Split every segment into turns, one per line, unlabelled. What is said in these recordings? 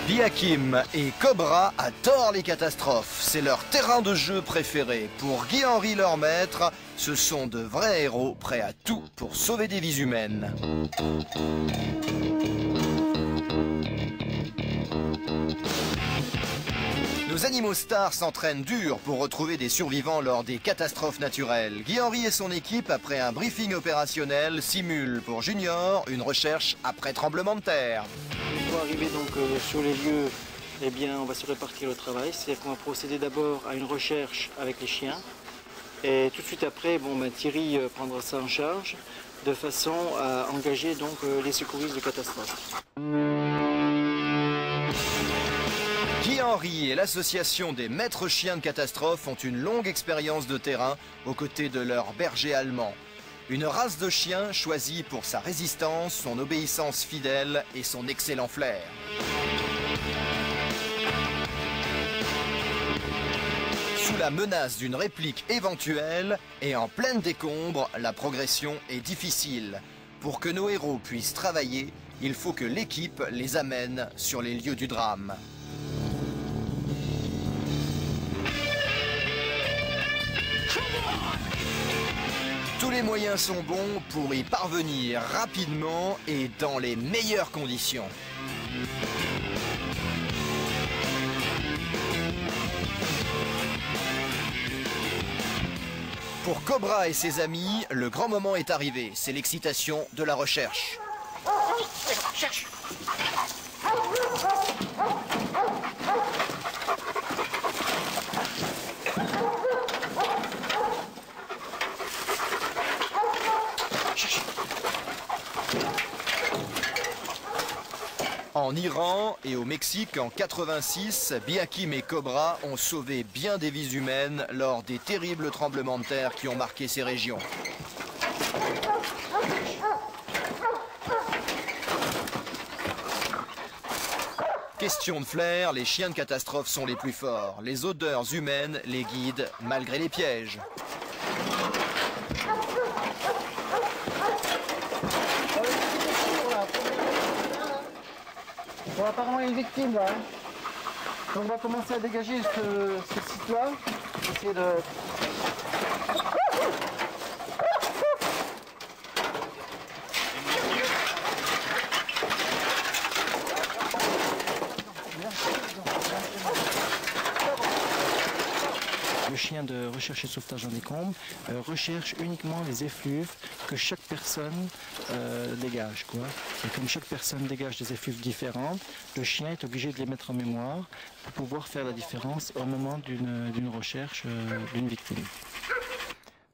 Byakim et Cobra adorent les catastrophes. C'est leur terrain de jeu préféré. Pour Guy-Henri, leur maître, ce sont de vrais héros prêts à tout pour sauver des vies humaines. Nos animaux stars s'entraînent dur pour retrouver des survivants lors des catastrophes naturelles. Guy-Henri et son équipe, après un briefing opérationnel, simulent pour Junior une recherche après tremblement de terre.
Pour arriver donc sur les lieux, eh bien, on va se répartir le travail. C'est-à-dire qu'on va procéder d'abord à une recherche avec les chiens. Et tout de suite après, Thierry prendra ça en charge de façon à engager donc, les secouristes de catastrophe.
Guy-Henri et l'association des maîtres chiens de catastrophe ont une longue expérience de terrain aux côtés de leur berger allemand. Une race de chien choisie pour sa résistance, son obéissance fidèle et son excellent flair. Sous la menace d'une réplique éventuelle et en pleine décombre, la progression est difficile. Pour que nos héros puissent travailler, il faut que l'équipe les amène sur les lieux du drame. Tous les moyens sont bons pour y parvenir rapidement et dans les meilleures conditions. Pour Cobra et ses amis, le grand moment est arrivé. C'est l'excitation de la recherche. En Iran et au Mexique en 86, Byakim et Cobra ont sauvé bien des vies humaines lors des terribles tremblements de terre qui ont marqué ces régions. Question de flair, les chiens de catastrophe sont les plus forts. Les odeurs humaines les guident malgré les pièges.
Bon, apparemment, il y a une victime là. Donc, on va commencer à dégager ce site-là. Essayer de... Le chien de recherche et sauvetage en décombres recherche uniquement les effluves que chaque personne dégage, quoi. Et comme chaque personne dégage des effluves différentes, le chien est obligé de les mettre en mémoire pour pouvoir faire la différence au moment d'une recherche d'une victime.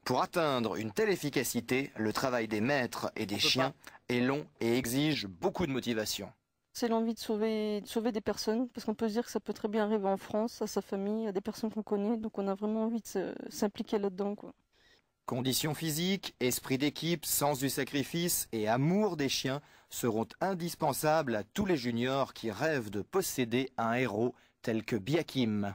Pour atteindre une telle efficacité, le travail des maîtres et des chiens est long et exige beaucoup de motivation.
C'est l'envie de sauver des personnes, parce qu'on peut se dire que ça peut très bien arriver en France, à sa famille, à des personnes qu'on connaît, donc on a vraiment envie de s'impliquer là-dedans, quoi.
Conditions physiques, esprit d'équipe, sens du sacrifice et amour des chiens seront indispensables à tous les juniors qui rêvent de posséder un héros tel que Byakim.